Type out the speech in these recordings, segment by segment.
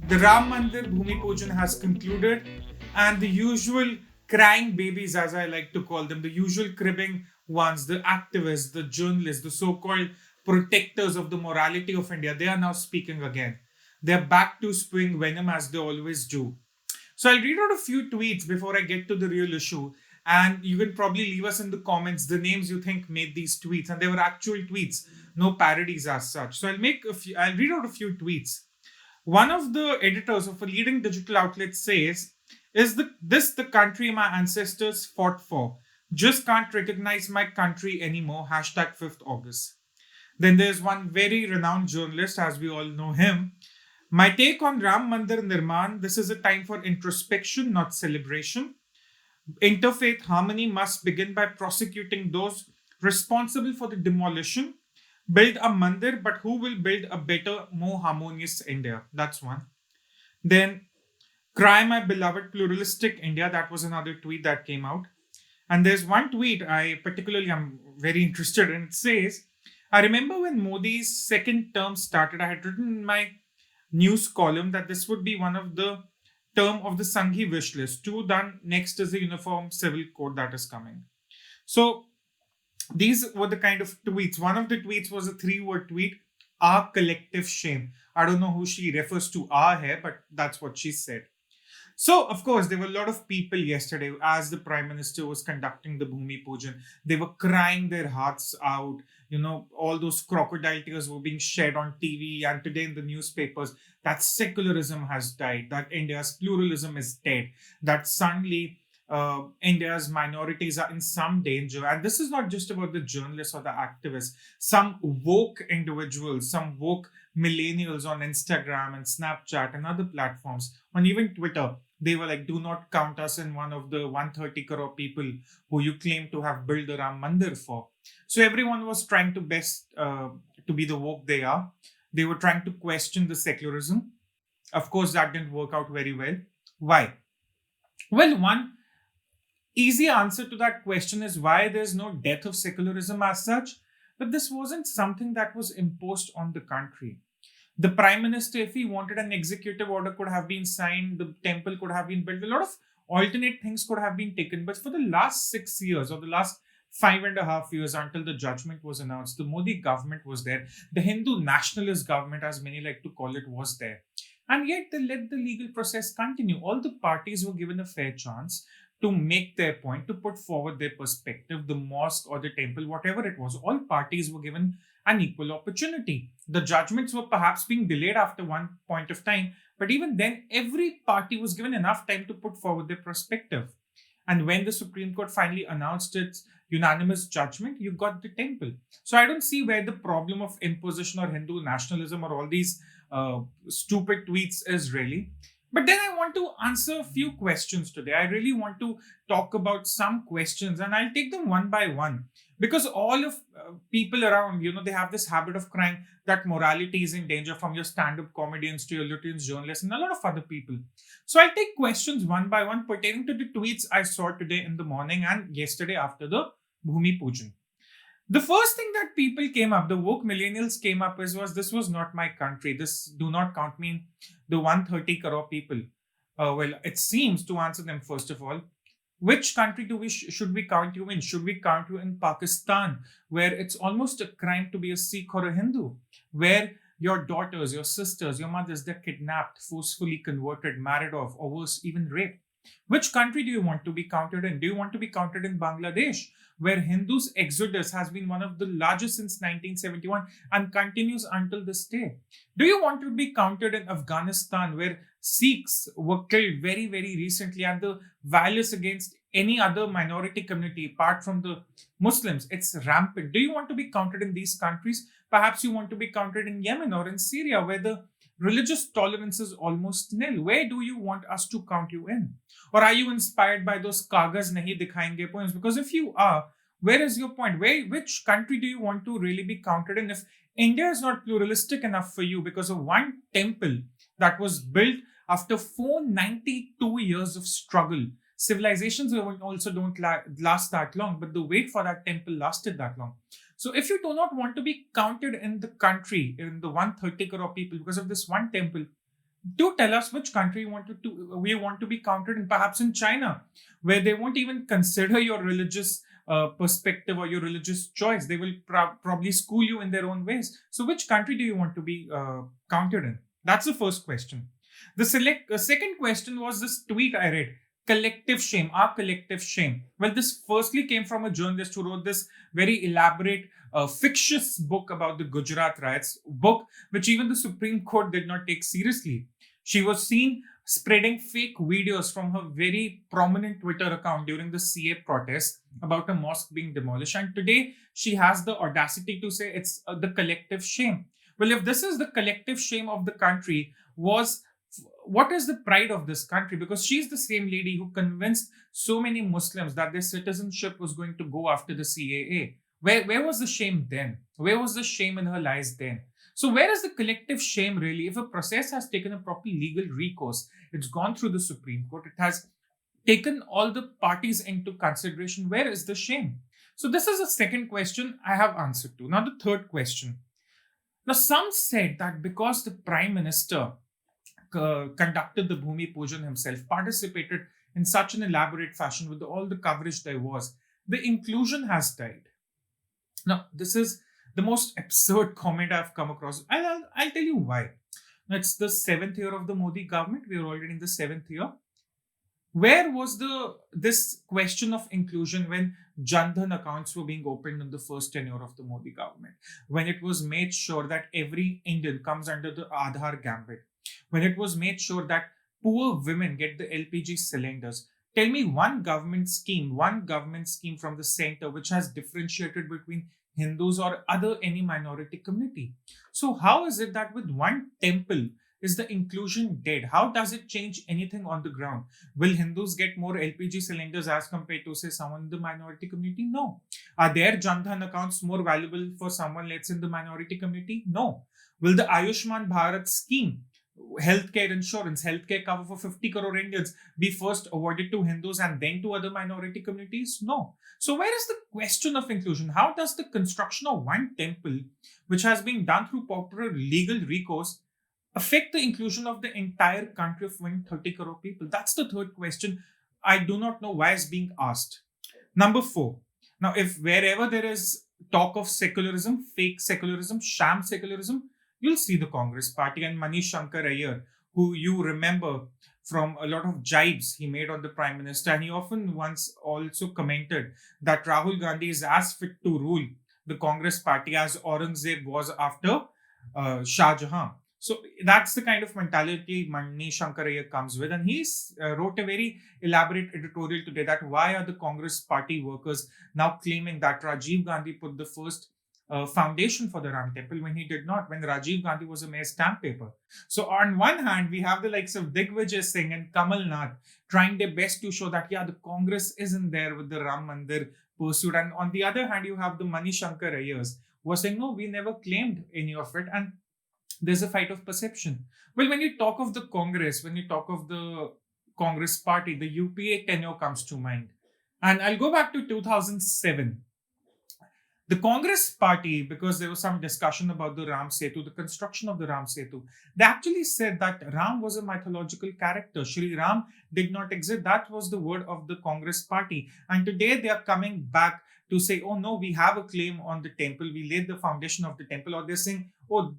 The Ram Mandir Bhoomi Pujan has concluded, and the usual crying babies, as I like to call them, the usual cribbing ones, the activists, the journalists, the so called protectors of the morality of India, they are now speaking again. They're back to spewing venom as they always do. So I'll read out a few tweets before I get to the real issue. And you can probably leave us in the comments the names you think made these tweets. And they were actual tweets, no parodies as such. So I'll read out a few tweets. One of the editors of a leading digital outlet says, this the country my ancestors fought for? Just can't recognize my country anymore. Hashtag 5th August. Then there's one very renowned journalist, as we all know him. My take on Ram Mandir Nirman: this is a time for introspection, not celebration. Interfaith harmony must begin by prosecuting those responsible for the demolition. Build a mandir, but who will build a better, more harmonious India? That's one. Then, cry my beloved pluralistic India. That was another tweet that came out. And there's one tweet I particularly am very interested in. It says, I remember when Modi's second term started, I had written in my news column that this would be one of the term of the Sanghi wish list. Two done. Next is the Uniform Civil Code that is coming. So these were the kind of tweets. One of the tweets was a 3-word tweet, our collective shame. I don't know who she refers to our here, but that's what she said. So, of course, there were a lot of people yesterday as the Prime Minister was conducting the Bhoomi Pujan. They were crying their hearts out. All those crocodile tears were being shed on TV and today in the newspapers that secularism has died, that India's pluralism is dead, that suddenly India's minorities are in some danger. And this is not just about the journalists or the activists. Some woke individuals, some woke millennials on Instagram and Snapchat and other platforms, on even Twitter, they were like, do not count us in one of the 130 crore people who you claim to have built the Ram Mandir for. So everyone was trying to best to be the woke they are. They were trying to question the secularism. Of course, that didn't work out very well. Why? Well, one easy answer to that question is why there's no death of secularism as such. But this wasn't something that was imposed on the country. The Prime Minister, if he wanted an executive order, could have been signed, the temple could have been built, a lot of alternate things could have been taken. But for the last 6 years or the last 5.5 years until the judgment was announced, the Modi government was there. The Hindu nationalist government, as many like to call it, was there. And yet they let the legal process continue. All the parties were given a fair chance to make their point, to put forward their perspective, the mosque or the temple, whatever it was, all parties were given an equal opportunity. The judgments were perhaps being delayed after one point of time, but even then, every party was given enough time to put forward their perspective. And when the Supreme Court finally announced its unanimous judgment, you got the temple. So I don't see where the problem of imposition or Hindu nationalism or all these stupid tweets is really. But then I want to answer a few questions today. I really want to talk about some questions and I'll take them one by one because all of people around, they have this habit of crying that morality is in danger, from your stand-up comedians to your Lutyens journalists and a lot of other people. So I'll take questions one by one pertaining to the tweets I saw today in the morning and yesterday after the Bhoomi Pujan. The first thing that people came up, the woke millennials came up was this was not my country. This do not count me in the 130 crore people. Well, it seems to answer them first of all, which country should we count you in? Should we count you in Pakistan, where it's almost a crime to be a Sikh or a Hindu, where your daughters, your sisters, your mothers, they're kidnapped, forcefully converted, married off, or worse, even raped? Which country do you want to be counted in? Do you want to be counted in Bangladesh, where Hindus' exodus has been one of the largest since 1971 and continues until this day? Do you want to be counted in Afghanistan, where Sikhs were killed very, very recently and the violence against any other minority community apart from the Muslims, it's rampant? Do you want to be counted in these countries? Perhaps you want to be counted in Yemen or in Syria, where the religious tolerance is almost nil. Where do you want us to count you in? Or are you inspired by those Kagaz Nahi Dikhayenge poems? Because if you are, where is your point? Which country do you want to really be counted in? If India is not pluralistic enough for you because of one temple that was built after 492 years of struggle, civilizations also don't last that long, but the wait for that temple lasted that long. So if you do not want to be counted in the country, in the 130 crore people because of this one temple, Do tell us which country you want we want to be counted in. Perhaps in China, where they won't even consider your religious perspective or your religious choice. They will probably school you in their own ways. So, which country do you want to be counted in? That's the first question. The second question was this tweet I read: collective shame, our collective shame. Well, this firstly came from a journalist who wrote this very elaborate, fictitious book about the Gujarat riots, book which even the Supreme Court did not take seriously. She was seen spreading fake videos from her very prominent Twitter account during the CA protest about a mosque being demolished. And today she has the audacity to say it's the collective shame. Well, if this is the collective shame of the country, was what is the pride of this country? Because she's the same lady who convinced so many Muslims that their citizenship was going to go after the CAA. Where was the shame then? Where was the shame in her lies then? So where is the collective shame really? If a process has taken a proper legal recourse, it's gone through the Supreme Court, it has taken all the parties into consideration, where is the shame? So this is the second question I have answered to. Now the third question. Now some said that because the Prime Minister conducted the Bhoomi Pujan himself, participated in such an elaborate fashion with all the coverage there was, the inclusion has died. Now, this is the most absurd comment I've come across. I'll tell you why. It's the seventh year of the Modi government. We are already in the seventh year. Where was the this question of inclusion when Jan Dhan accounts were being opened in the first tenure of the Modi government? When it was made sure that every Indian comes under the Aadhaar gambit? When it was made sure that poor women get the LPG cylinders? Tell me one government scheme from the center which has differentiated between Hindus or other any minority community. So how is it that with one temple is the inclusion dead? How does it change anything on the ground? Will Hindus get more LPG cylinders as compared to say someone in the minority community? No. Are their Jandhan accounts more valuable for someone let's in the minority community? No. Will the Ayushman Bharat scheme, healthcare insurance, healthcare cover for 50 crore Indians be first awarded to Hindus and then to other minority communities? No. So, where is the question of inclusion? How does the construction of one temple, which has been done through proper legal recourse, affect the inclusion of the entire country of 130 crore people? That's the third question. I do not know why it's being asked. Number four. Now, if wherever there is talk of secularism, fake secularism, sham secularism, you'll see the Congress party and Manish Shankar Iyer, who you remember from a lot of jibes he made on the Prime Minister. And he often once also commented that Rahul Gandhi is as fit to rule the Congress party as Aurangzeb was after Shah Jahan. So that's the kind of mentality Manish Shankar Iyer comes with. And he wrote a very elaborate editorial today that why are the Congress party workers now claiming that Rajiv Gandhi put the first foundation for the Ram Temple when he did not, when Rajiv Gandhi was a mere stamp paper. So on one hand, we have the likes of Digvijay Singh and Kamal Nath trying their best to show that, yeah, the Congress isn't there with the Ram Mandir pursuit. And on the other hand, you have the Manish Shankar Ayers who are saying, no, we never claimed any of it. And there's a fight of perception. Well, when you talk of the Congress, when you talk of the Congress party, the UPA tenure comes to mind. And I'll go back to 2007. The Congress party, because there was some discussion about the Ram Setu, the construction of the Ram Setu, they actually said that Ram was a mythological character. Shri Ram did not exist. That was the word of the Congress party. And today they are coming back to say, oh no, we have a claim on the temple. We laid the foundation of the temple. Or they're saying, oh,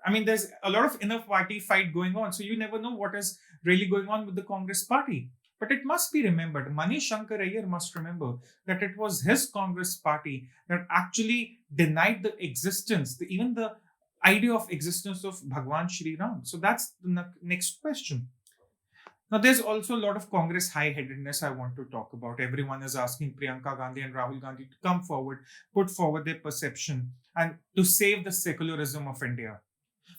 I mean, there's a lot of inner party fight going on. So you never know what is really going on with the Congress party. But it must be remembered, Manish Shankar Iyer must remember that it was his Congress party that actually denied the existence, even the idea of existence of Bhagwan Shri Ram. So that's the next question. Now, there's also a lot of Congress high-headedness I want to talk about. Everyone is asking Priyanka Gandhi and Rahul Gandhi to come forward, put forward their perception, and to save the secularism of India.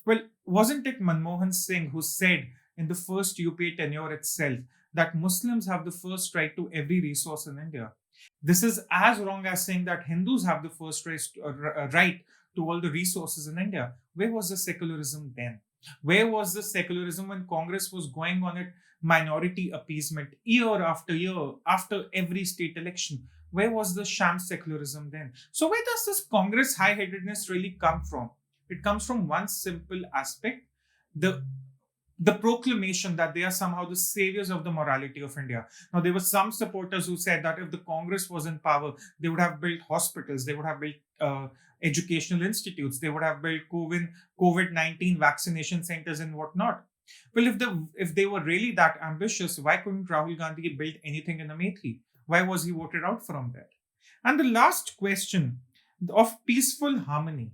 Well, wasn't it Manmohan Singh who said in the first UPA tenure itself that Muslims have the first right to every resource in India? This is as wrong as saying that Hindus have the first right to all the resources in India. Where was the secularism then? Where was the secularism when Congress was going on it minority appeasement year after year after every state election? Where was the sham secularism then? So where does this Congress high-headedness really come from? It comes from one simple aspect. The the proclamation that they are somehow the saviors of the morality of India. Now, there were some supporters who said that if the Congress was in power, they would have built hospitals, they would have built educational institutes, they would have built COVID-19 vaccination centers and whatnot. Well, if they were really that ambitious, why couldn't Rahul Gandhi build anything in Amethi? Why was he voted out from there? And the last question of peaceful harmony.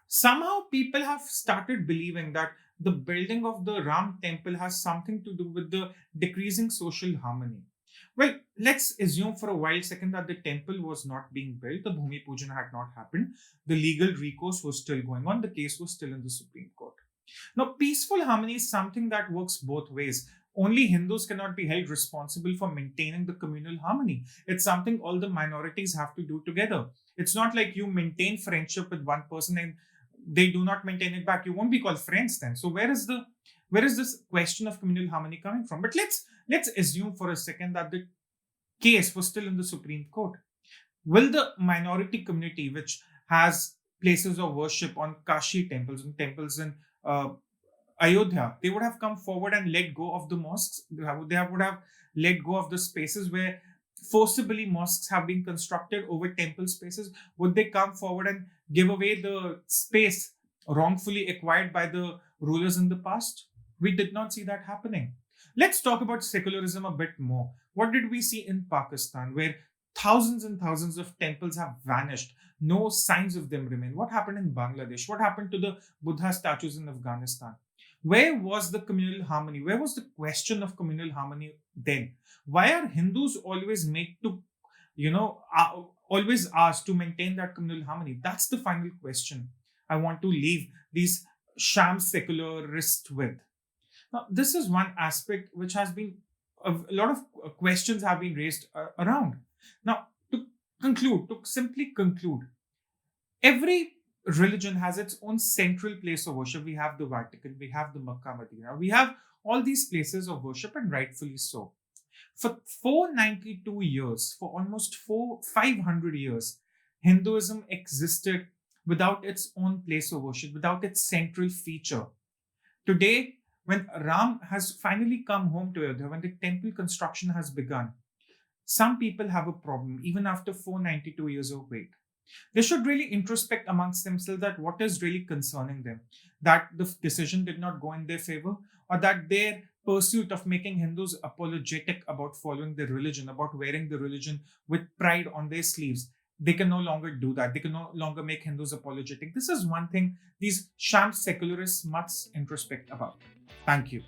Somehow people have started believing that the building of the Ram temple has something to do with the decreasing social harmony. Well, let's assume for a while second that the temple was not being built, the Bhoomi Pujan had not happened, the legal recourse was still going on, the case was still in the Supreme Court. Now, peaceful harmony is something that works both ways. Only Hindus cannot be held responsible for maintaining the communal harmony. It's something all the minorities have to do together. It's not like you maintain friendship with one person and they do not maintain it back. You won't be called friends then. So where is this question of communal harmony coming from? But let's assume for a second that the case was still in the Supreme Court. Will the minority community, which has places of worship on Kashi temples and temples in uh, Ayodhya, they would have come forward and let go of the mosques. Would have let go of the spaces where forcibly mosques have been constructed over temple spaces. Would they come forward and give away the space wrongfully acquired by the rulers in the past? We did not see that happening. Let's talk about secularism a bit more. What did we see in Pakistan, where thousands and thousands of temples have vanished? No signs of them remain. What happened in Bangladesh? What happened to the Buddha statues in Afghanistan? Where was the communal harmony? Where was the question of communal harmony then? Why are Hindus always made to, always asked to maintain that communal harmony? That's the final question I want to leave these sham secularists with. Now, this is one aspect which has been a lot of questions have been raised around. Now, to simply conclude, every religion has its own central place of worship. We have the Vatican, we have the Makkah, Medina, we have all these places of worship, and rightfully so. For 492 years, for almost 500 years, Hinduism existed without its own place of worship, without its central feature. Today, when Ram has finally come home to Ayodhya, when the temple construction has begun, some people have a problem, even after 492 years of wait. They should really introspect amongst themselves that what is really concerning them, that the decision did not go in their favor, or that their pursuit of making Hindus apologetic about following their religion, about wearing the religion with pride on their sleeves, they can no longer do that. They can no longer make Hindus apologetic. This is one thing these sham secularists must introspect about. Thank you.